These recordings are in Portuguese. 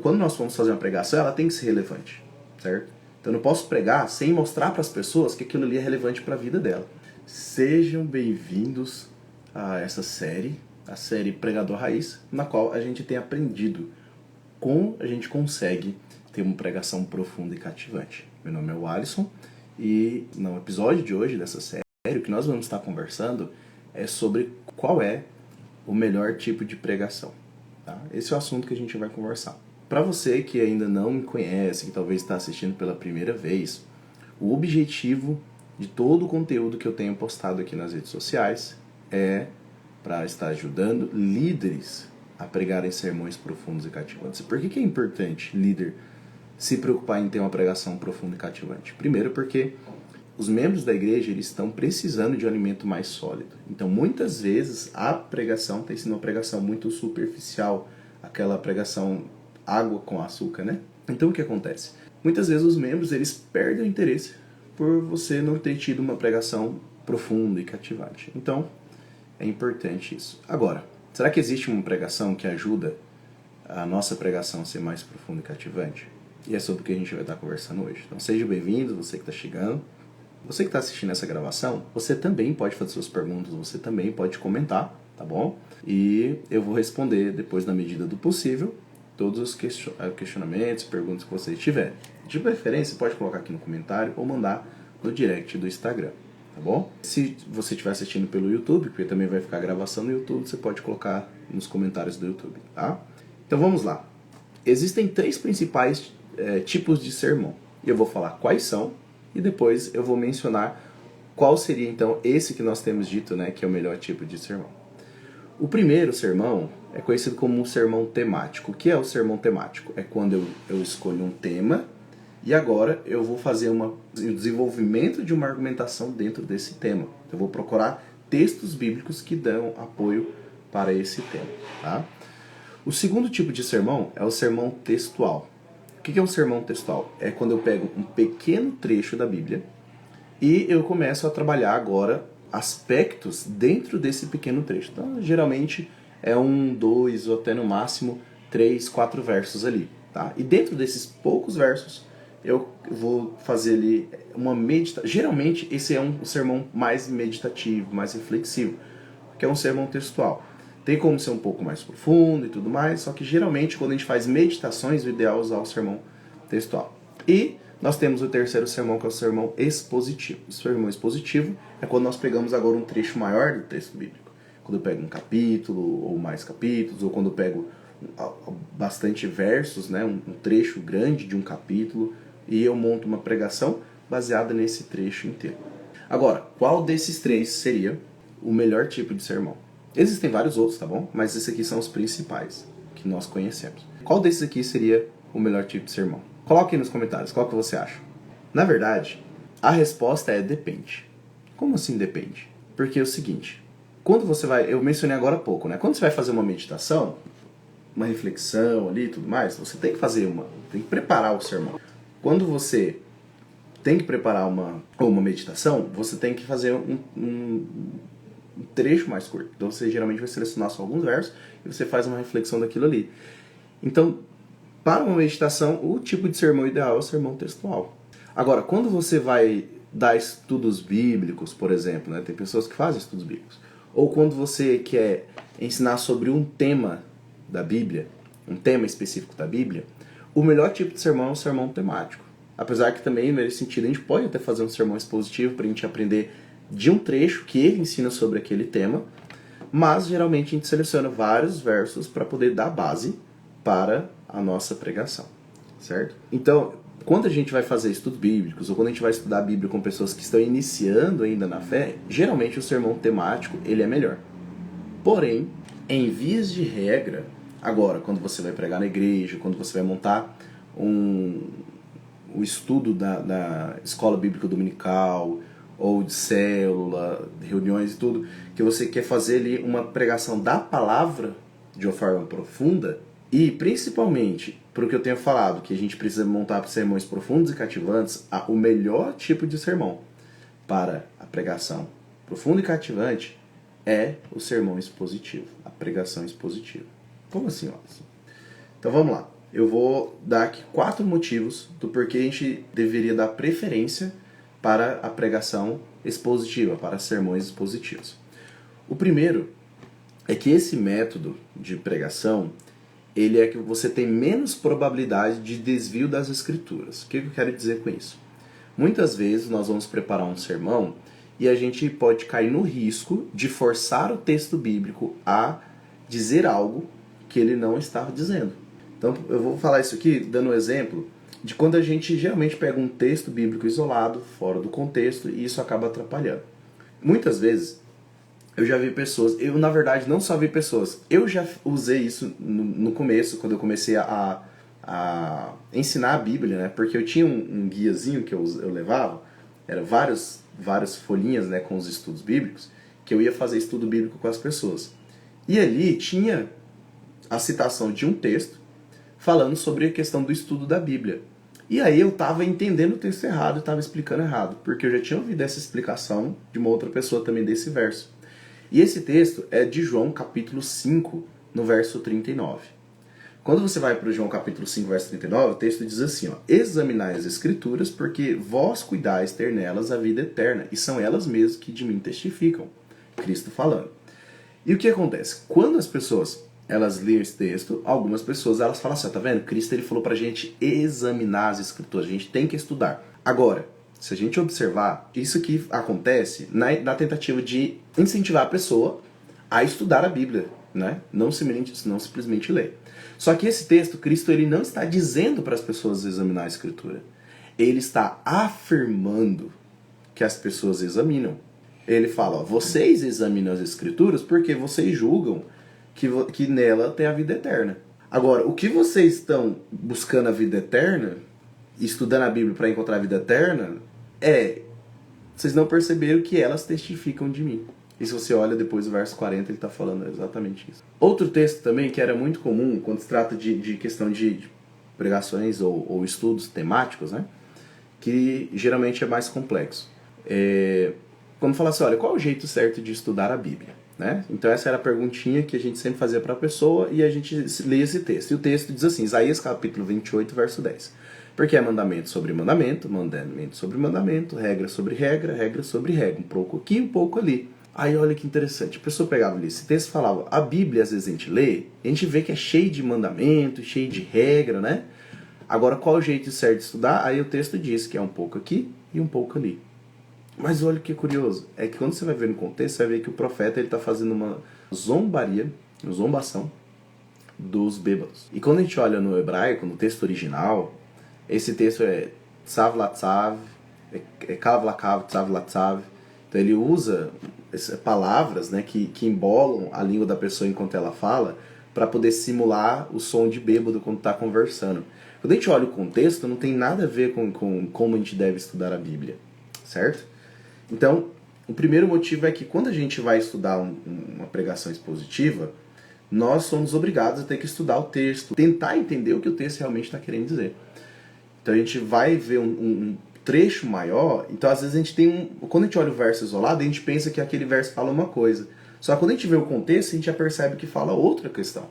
Quando nós vamos fazer uma pregação, ela tem que ser relevante, certo? Então eu não posso pregar sem mostrar para as pessoas que aquilo ali é relevante para a vida dela. Sejam bem-vindos a essa série, a série Pregador Raiz, na qual a gente tem aprendido como a gente consegue ter uma pregação profunda e cativante. Meu nome é o Alisson e no episódio de hoje dessa série, o que nós vamos estar conversando é sobre qual é o melhor tipo de pregação. Tá? Esse é o assunto que a gente vai conversar. Para você que ainda não me conhece, que talvez está assistindo pela primeira vez, o objetivo de todo o conteúdo que eu tenho postado aqui nas redes sociais é para estar ajudando líderes a pregarem sermões profundos e cativantes. Por que é importante líder se preocupar em ter uma pregação profunda e cativante? Primeiro porque os membros da igreja eles estão precisando de um alimento mais sólido. Então muitas vezes a pregação tem sido uma pregação muito superficial, aquela pregação água com açúcar, né? Então o que acontece? Muitas vezes os membros eles perdem o interesse por você não ter tido uma pregação profunda e cativante. Então é importante isso. Agora, será que existe uma pregação que ajuda a nossa pregação a ser mais profunda e cativante? E é sobre o que a gente vai estar conversando hoje. Então seja bem-vindo, você que está chegando. Você que está assistindo essa gravação, você também pode fazer suas perguntas, você também pode comentar, tá bom? E eu vou responder, depois na medida do possível, todos os questionamentos, perguntas que vocês tiverem. De preferência, pode colocar aqui no comentário ou mandar no direct do Instagram, tá bom? Se você estiver assistindo pelo YouTube, porque também vai ficar a gravação no YouTube, você pode colocar nos comentários do YouTube, tá? Então vamos lá. Existem três principais tipos de sermão. E eu vou falar quais são e depois eu vou mencionar qual seria então esse que nós temos dito, né, que é o melhor tipo de sermão. O primeiro sermão é conhecido como um sermão temático. O que é o sermão temático? É quando eu escolho um tema e agora eu vou fazer o desenvolvimento de uma argumentação dentro desse tema. Eu vou procurar textos bíblicos que dão apoio para esse tema. Tá? O segundo tipo de sermão é o sermão textual. O que é um sermão textual? É quando eu pego um pequeno trecho da Bíblia e eu começo a trabalhar agora aspectos dentro desse pequeno trecho. Então, geralmente é 1, 2 ou até no máximo 3, 4 versos ali. Tá? E dentro desses poucos versos eu vou fazer ali uma meditação. Geralmente esse é um sermão mais meditativo, mais reflexivo, que é um sermão textual. Tem como ser um pouco mais profundo e tudo mais, só que geralmente quando a gente faz meditações, o ideal é usar o sermão textual. E nós temos o terceiro sermão, que é o sermão expositivo. O sermão expositivo é quando nós pegamos agora um trecho maior do texto bíblico. Quando eu pego um capítulo ou mais capítulos, ou quando eu pego bastante versos, né, um trecho grande de um capítulo, e eu monto uma pregação baseada nesse trecho inteiro. Agora, qual desses três seria o melhor tipo de sermão? Existem vários outros, tá bom? Mas esses aqui são os principais que nós conhecemos. Qual desses aqui seria o melhor tipo de sermão? Coloque aí nos comentários, qual que você acha? Na verdade, a resposta é depende. Como assim depende? Porque é o seguinte, quando você vai, eu mencionei agora há pouco, né? Quando você vai fazer uma meditação, uma reflexão ali e tudo mais, você tem que fazer tem que preparar o sermão. Quando você tem que preparar uma meditação, você tem que fazer um trecho mais curto. Então você geralmente vai selecionar só alguns versos e você faz uma reflexão daquilo ali. Então, para uma meditação, o tipo de sermão ideal é o sermão textual. Agora, quando você vai dar estudos bíblicos, por exemplo, né? Tem pessoas que fazem estudos bíblicos. Ou quando você quer ensinar sobre um tema da Bíblia, um tema específico da Bíblia, o melhor tipo de sermão é um sermão temático. Apesar que também, nesse sentido, a gente pode até fazer um sermão expositivo para a gente aprender de um trecho que ele ensina sobre aquele tema, mas geralmente a gente seleciona vários versos para poder dar base para a nossa pregação, certo? Então, quando a gente vai fazer estudos bíblicos ou quando a gente vai estudar a Bíblia com pessoas que estão iniciando ainda na fé, geralmente o sermão temático ele é melhor. Porém, em vias de regra, agora, quando você vai pregar na igreja, quando você vai montar o estudo da escola bíblica dominical, ou de célula, reuniões e tudo, que você quer fazer ali uma pregação da palavra de uma forma profunda, e principalmente, por o que eu tenho falado, que a gente precisa montar sermões profundos e cativantes, o melhor tipo de sermão para a pregação profunda e cativante é o sermão expositivo, a pregação expositiva. Como assim, Alisson? Então vamos lá. eu vou dar aqui 4 motivos do porquê a gente deveria dar preferência para a pregação expositiva, para sermões expositivos. O primeiro é que esse método de pregação, ele é que você tem menos probabilidade de desvio das escrituras. O que eu quero dizer com isso? Muitas vezes nós vamos preparar um sermão e a gente pode cair no risco de forçar o texto bíblico a dizer algo que ele não estava dizendo. Então eu vou falar isso aqui dando um exemplo de quando a gente geralmente pega um texto bíblico isolado, fora do contexto, e isso acaba atrapalhando. Muitas vezes eu já vi pessoas, eu na verdade não só vi pessoas, eu já usei isso no começo, quando eu comecei a ensinar a Bíblia, né? Porque eu tinha um guiazinho que eu levava, era várias folhinhas, né, com os estudos bíblicos, que eu ia fazer estudo bíblico com as pessoas. E ali tinha a citação de um texto falando sobre a questão do estudo da Bíblia. E aí eu estava entendendo o texto errado e estava explicando errado, porque eu já tinha ouvido essa explicação de uma outra pessoa também desse verso. E esse texto é de João capítulo 5, no verso 39. Quando você vai para João capítulo 5, verso 39, o texto diz assim, ó, examinai as escrituras, porque vós cuidais ter nelas a vida eterna, e são elas mesmas que de mim testificam. Cristo falando. E o que acontece? Quando as pessoas elas leem esse texto, algumas pessoas elas falam assim, tá vendo? Cristo ele falou pra gente examinar as escrituras, a gente tem que estudar. Agora, se a gente observar, isso que acontece na tentativa de incentivar a pessoa a estudar a Bíblia, né? Não simplesmente ler. Só que esse texto, Cristo ele não está dizendo para as pessoas examinar a Escritura. Ele está afirmando que as pessoas examinam. Ele fala, ó, vocês examinam as Escrituras porque vocês julgam que nela tem a vida eterna. Agora, o que vocês estão buscando a vida eterna, estudando a Bíblia para encontrar a vida eterna, vocês não perceberam que elas testificam de mim. E se você olha depois o verso 40, ele está falando exatamente isso. Outro texto também que era muito comum quando se trata de questão de pregações ou estudos temáticos, né? Que geralmente é mais complexo. Quando fala assim, olha, qual é o jeito certo de estudar a Bíblia? Né? Então essa era a perguntinha que a gente sempre fazia para a pessoa e a gente lê esse texto. E o texto diz assim, Isaías capítulo 28, verso 10. Porque é mandamento sobre mandamento, mandamento sobre mandamento, regra sobre regra, regra sobre regra. Um pouco aqui, um pouco ali. Aí olha que interessante, a pessoa pegava ali esse texto e falava, a Bíblia às vezes a gente lê, a gente vê que é cheio de mandamento, cheio de regra, né? Agora qual é o jeito certo de estudar? Aí o texto diz que é um pouco aqui e um pouco ali. Mas olha que curioso, é que quando você vai ver no contexto, você vai ver que o profeta está fazendo uma zombaria, uma zombação dos bêbados. E quando a gente olha no hebraico, no texto original, esse texto é tzav latzav, kav lakav, tzav latzav. Então ele usa palavras, né, que embolam a língua da pessoa enquanto ela fala para poder simular o som de bêbado quando está conversando. Quando a gente olha o contexto, não tem nada a ver com como a gente deve estudar a Bíblia, certo? Então, o primeiro motivo é que quando a gente vai estudar uma pregação expositiva, nós somos obrigados a ter que estudar o texto, tentar entender o que o texto realmente está querendo dizer. Então a gente vai ver um trecho maior, então às vezes a gente tem quando a gente olha o verso isolado, a gente pensa que aquele verso fala uma coisa. Só que quando a gente vê o contexto, a gente já percebe que fala outra questão.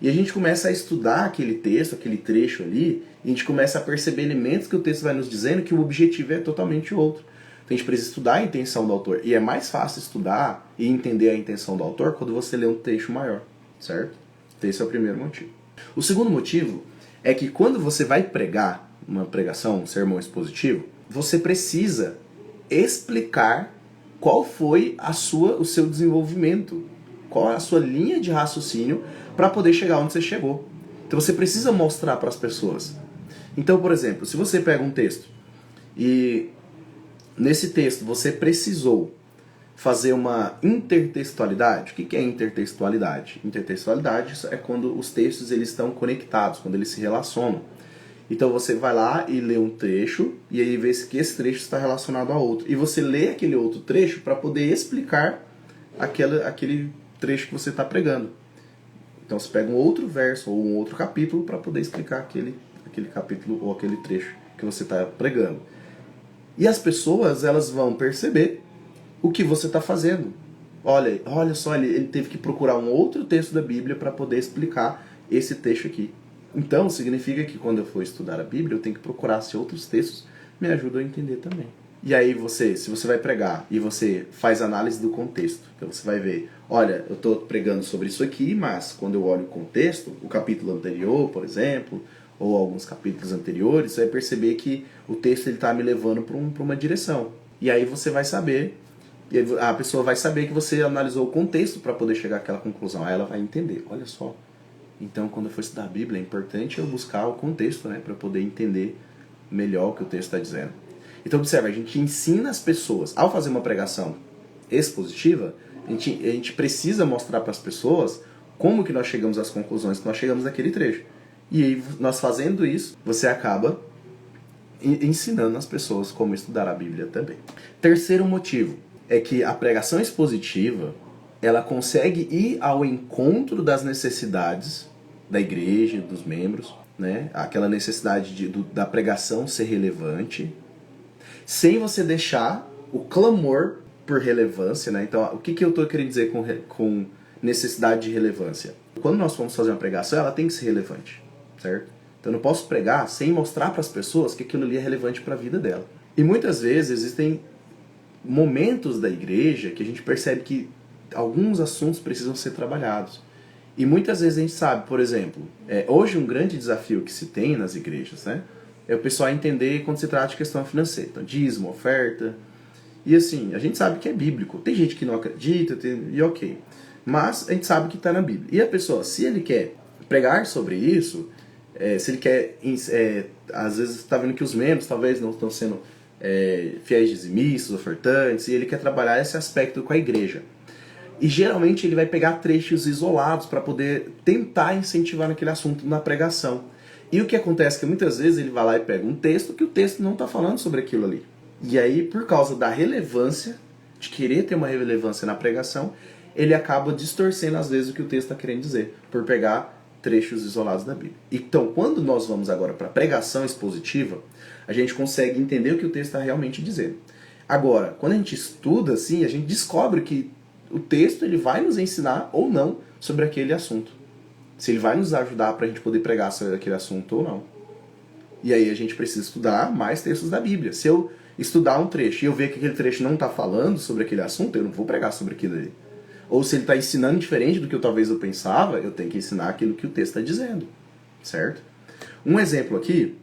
E a gente começa a estudar aquele texto, aquele trecho ali, e a gente começa a perceber elementos que o texto vai nos dizendo que o objetivo é totalmente outro. Então a gente precisa estudar a intenção do autor. E é mais fácil estudar e entender a intenção do autor quando você lê um trecho maior, certo? Então esse é o primeiro motivo. O segundo motivo é que quando você vai pregar uma pregação, um sermão expositivo, você precisa explicar qual foi o seu desenvolvimento, qual é a sua linha de raciocínio para poder chegar onde você chegou. Então você precisa mostrar para as pessoas. Então, por exemplo, se você pega um texto e nesse texto você precisou fazer uma intertextualidade. O que é intertextualidade? Intertextualidade é quando os textos eles estão conectados, quando eles se relacionam. Então você vai lá e lê um trecho, e aí vê que esse trecho está relacionado a outro. E você lê aquele outro trecho para poder explicar aquele trecho que você está pregando. Então você pega um outro verso ou um outro capítulo para poder explicar aquele capítulo ou aquele trecho que você está pregando. E as pessoas elas vão perceber o que você está fazendo. Olha só, ele teve que procurar um outro texto da Bíblia para poder explicar esse texto aqui. Então, significa que quando eu for estudar a Bíblia, eu tenho que procurar se outros textos me ajudam a entender também. E aí se você vai pregar e você faz análise do contexto, então você vai ver, olha, eu estou pregando sobre isso aqui, mas quando eu olho o contexto, o capítulo anterior, por exemplo, ou alguns capítulos anteriores, você vai perceber que o texto está me levando para uma direção. E aí você vai saber, a pessoa vai saber que você analisou o contexto para poder chegar àquela conclusão. Aí ela vai entender, olha só. Então, quando eu for estudar a Bíblia, é importante eu buscar o contexto, né, para poder entender melhor o que o texto está dizendo. Então, observa, a gente ensina as pessoas, ao fazer uma pregação expositiva, a gente precisa mostrar para as pessoas como que nós chegamos às conclusões que nós chegamos naquele trecho. E aí, nós fazendo isso, você acaba ensinando as pessoas como estudar a Bíblia também. Terceiro motivo é que a pregação expositiva, ela consegue ir ao encontro das necessidades da igreja, dos membros, né? Aquela necessidade da pregação ser relevante, sem você deixar o clamor por relevância, né? Então, o que eu estou querendo dizer com necessidade de relevância? Quando nós vamos fazer uma pregação, ela tem que ser relevante, certo? Então, eu não posso pregar sem mostrar para as pessoas que aquilo ali é relevante para a vida dela. E muitas vezes existem momentos da igreja que a gente percebe que alguns assuntos precisam ser trabalhados. E muitas vezes a gente sabe, por exemplo, hoje um grande desafio que se tem nas igrejas, né, é o pessoal entender quando se trata de questão financeira. Então, dízimo, oferta. E assim, a gente sabe que é bíblico. Tem gente que não acredita, e ok. Mas a gente sabe que está na Bíblia. E a pessoa, se ele quer pregar sobre isso, se ele quer, às vezes está vendo que os membros talvez não estão sendo fiéis dizimistas, ofertantes, e ele quer trabalhar esse aspecto com a igreja. E geralmente ele vai pegar trechos isolados para poder tentar incentivar naquele assunto na pregação. E o que acontece é que muitas vezes ele vai lá e pega um texto que o texto não está falando sobre aquilo ali. E aí, por causa da relevância, de querer ter uma relevância na pregação, ele acaba distorcendo às vezes o que o texto está querendo dizer, por pegar trechos isolados da Bíblia. Então, quando nós vamos agora para a pregação expositiva, a gente consegue entender o que o texto está realmente dizendo. Agora, quando a gente estuda assim, a gente descobre que o texto ele vai nos ensinar ou não sobre aquele assunto. Se ele vai nos ajudar para a gente poder pregar sobre aquele assunto ou não. E aí a gente precisa estudar mais textos da Bíblia. Se eu estudar um trecho e eu ver que aquele trecho não está falando sobre aquele assunto, eu não vou pregar sobre aquilo ali. Ou se ele está ensinando diferente do que talvez eu pensava, eu tenho que ensinar aquilo que o texto está dizendo. Certo? Um exemplo aqui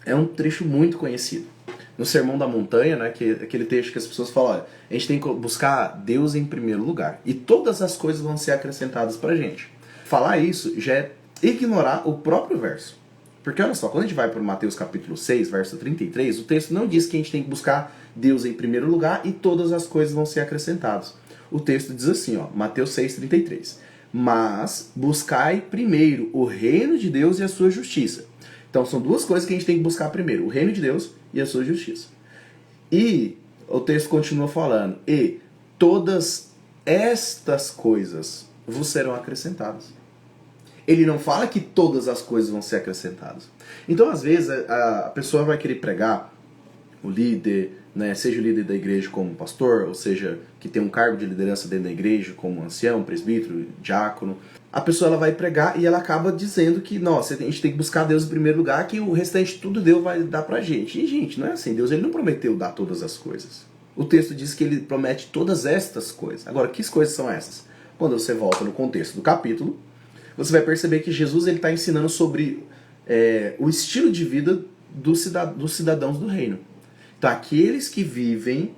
é um trecho muito conhecido. No Sermão da Montanha, né, que é aquele texto que as pessoas falam, olha, a gente tem que buscar Deus em primeiro lugar. E todas as coisas vão ser acrescentadas pra gente. Falar isso já é ignorar o próprio verso. Porque olha só, quando a gente vai para Mateus capítulo 6, verso 33, o texto não diz que a gente tem que buscar Deus em primeiro lugar e todas as coisas vão ser acrescentadas. O texto diz assim, ó, Mateus 6, 33. Mas buscai primeiro o reino de Deus e a sua justiça. Então são duas coisas que a gente tem que buscar primeiro, o reino de Deus e a sua justiça. E o texto continua falando, e todas estas coisas vos serão acrescentadas. Ele não fala que todas as coisas vão ser acrescentadas. Então, às vezes, a pessoa vai querer pregar, o líder, né, seja o líder da igreja como pastor, ou seja, que tem um cargo de liderança dentro da igreja, como ancião, presbítero, diácono. A pessoa ela vai pregar e ela acaba dizendo que, nossa, a gente tem que buscar Deus em primeiro lugar, que o restante tudo Deus vai dar pra gente. E, gente, não é assim. Deus ele não prometeu dar todas as coisas. O texto diz que ele promete todas estas coisas. Agora, que coisas são essas? Quando você volta no contexto do capítulo, você vai perceber que Jesus está ensinando sobre o estilo de vida dos cidadãos do reino. Então, aqueles que vivem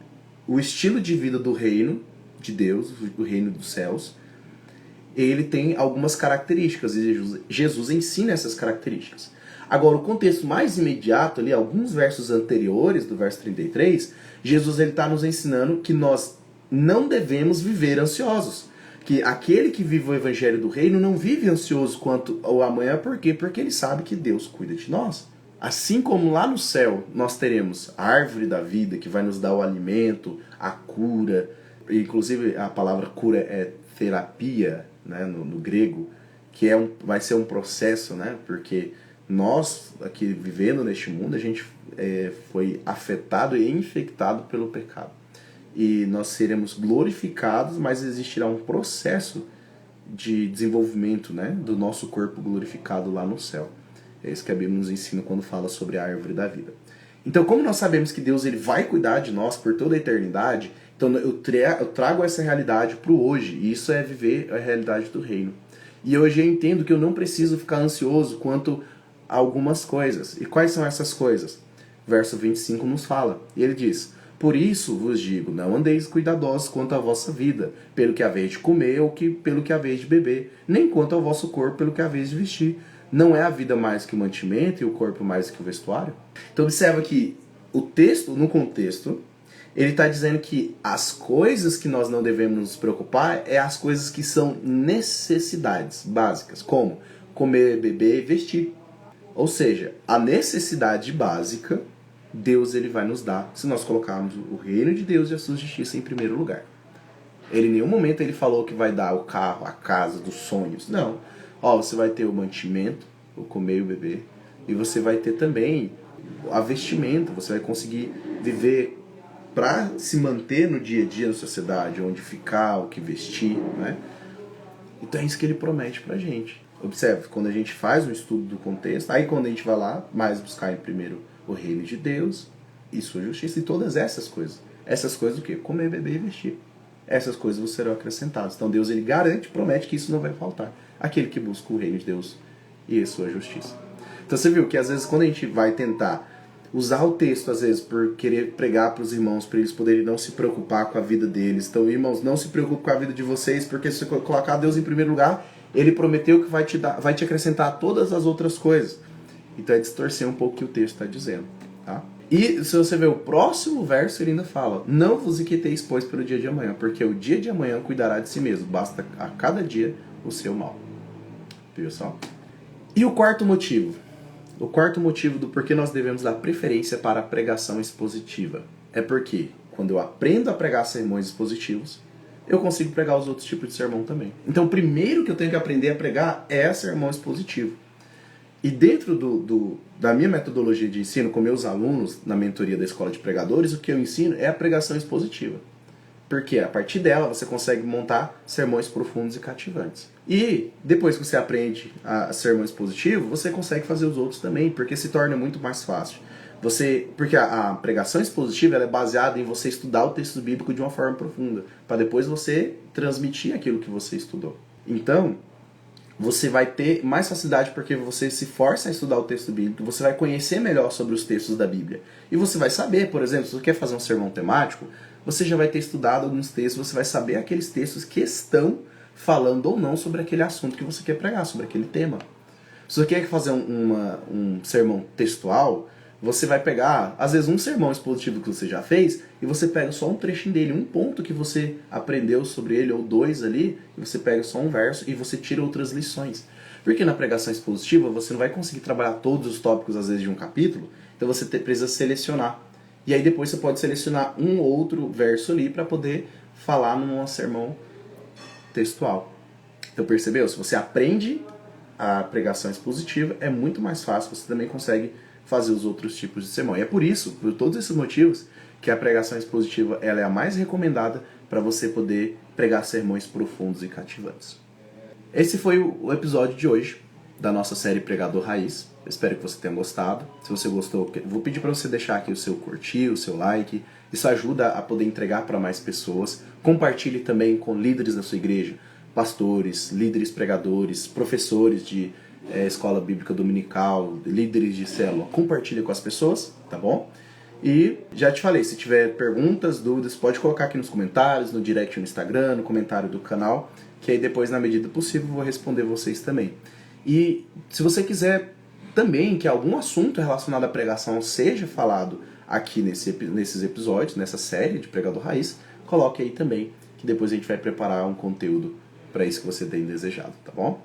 o estilo de vida do reino de Deus, do reino dos céus, ele tem algumas características e Jesus ensina essas características. Agora, o contexto mais imediato, ali, alguns versos anteriores do verso 33, Jesus está nos ensinando que nós não devemos viver ansiosos. Que aquele que vive o evangelho do reino não vive ansioso quanto ao amanhã, por quê? Porque ele sabe que Deus cuida de nós. Assim como lá no céu nós teremos a árvore da vida que vai nos dar o alimento, a cura, inclusive a palavra cura é terapia, né, no grego, que vai ser um processo, né, porque nós aqui vivendo neste mundo, a gente foi afetado e infectado pelo pecado. E nós seremos glorificados, mas existirá um processo de desenvolvimento, né, do nosso corpo glorificado lá no céu. É isso que a Bíblia nos ensina quando fala sobre a árvore da vida. Então, como nós sabemos que Deus ele vai cuidar de nós por toda a eternidade, então eu trago essa realidade para o hoje, e isso é viver a realidade do reino. E hoje eu entendo que eu não preciso ficar ansioso quanto a algumas coisas. E quais são essas coisas? Verso 25 nos fala, e ele diz: por isso vos digo, não andeis cuidadosos quanto à vossa vida, pelo que haveis de comer ou pelo que haveis de beber, nem quanto ao vosso corpo, pelo que haveis de vestir. Não é a vida mais que o mantimento e o corpo mais que o vestuário? Então observa que o texto, no contexto, ele está dizendo que as coisas que nós não devemos nos preocupar é as coisas que são necessidades básicas, como comer, beber e vestir. Ou seja, a necessidade básica, Deus ele vai nos dar se nós colocarmos o reino de Deus e a sua justiça em primeiro lugar. Ele em nenhum momento ele falou que vai dar o carro, a casa dos sonhos. Não. Ó, você vai ter o mantimento, o comer e o beber, e você vai ter também a vestimenta, você vai conseguir viver para se manter no dia a dia na sociedade, onde ficar, o que vestir, né? Então é isso que ele promete pra gente. Observe, quando a gente faz um estudo do contexto, aí quando a gente vai lá, mais buscar em primeiro o reino de Deus e sua justiça e todas essas coisas. Essas coisas o quê? Comer, beber e vestir. Essas coisas vos serão acrescentadas. Então Deus ele garante, promete que isso não vai faltar. Aquele que busca o reino de Deus e a sua justiça. Então você viu que às vezes quando a gente vai tentar usar o texto, às vezes, por querer pregar para os irmãos, para eles poderem não se preocupar com a vida deles. Então, irmãos, não se preocupe com a vida de vocês, porque se você colocar Deus em primeiro lugar, ele prometeu que vai te acrescentar todas as outras coisas. Então é distorcer um pouco o que o texto está dizendo. Tá? E se você ver o próximo verso, ele ainda fala: não vos inquieteis, pois, pelo dia de amanhã, porque o dia de amanhã cuidará de si mesmo, basta a cada dia o seu mal. Viu só? E o quarto motivo? O quarto motivo do porquê nós devemos dar preferência para a pregação expositiva é porque, quando eu aprendo a pregar sermões expositivos, eu consigo pregar os outros tipos de sermão também. Então, o primeiro que eu tenho que aprender a pregar é sermão expositivo. E dentro da minha metodologia de ensino com meus alunos, na mentoria da Escola de Pregadores, o que eu ensino é a pregação expositiva. Porque a partir dela você consegue montar sermões profundos e cativantes. E depois que você aprende a sermão expositivo, você consegue fazer os outros também, porque se torna muito mais fácil. Porque a pregação expositiva ela é baseada em você estudar o texto bíblico de uma forma profunda, para depois você transmitir aquilo que você estudou. Então, você vai ter mais facilidade porque você se força a estudar o texto bíblico, você vai conhecer melhor sobre os textos da Bíblia. E você vai saber, por exemplo, se você quer fazer um sermão temático, você já vai ter estudado alguns textos, você vai saber aqueles textos que estão falando ou não sobre aquele assunto que você quer pregar, sobre aquele tema. Se você quer fazer um sermão textual, você vai pegar, às vezes, um sermão expositivo que você já fez e você pega só um trechinho dele, um ponto que você aprendeu sobre ele, ou dois ali, e você pega só um verso e você tira outras lições. Porque na pregação expositiva você não vai conseguir trabalhar todos os tópicos, às vezes, de um capítulo, então você precisa selecionar. E aí depois você pode selecionar um ou outro verso ali para poder falar num sermão textual. Então percebeu? Se você aprende a pregação expositiva, é muito mais fácil, você também consegue fazer os outros tipos de sermão. E é por isso, por todos esses motivos, que a pregação expositiva ela é a mais recomendada para você poder pregar sermões profundos e cativantes. Esse foi o episódio de hoje da nossa série Pregador Raiz. Eu espero que você tenha gostado. Se você gostou, vou pedir para você deixar aqui o seu curtir, o seu like. Isso ajuda a poder entregar para mais pessoas. Compartilhe também com líderes da sua igreja, pastores, líderes pregadores, professores de escola bíblica dominical, líderes de célula. Compartilhe com as pessoas, tá bom? E já te falei, se tiver perguntas, dúvidas, pode colocar aqui nos comentários, no direct no Instagram, no comentário do canal, que aí depois, na medida do possível, eu vou responder vocês também. E se você quiser também que algum assunto relacionado à pregação seja falado aqui nesses episódios, nessa série de Pregador Raiz, coloque aí também, que depois a gente vai preparar um conteúdo para isso que você tem desejado, tá bom?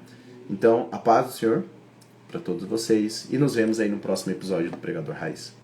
Então, a paz do Senhor para todos vocês e nos vemos aí no próximo episódio do Pregador Raiz.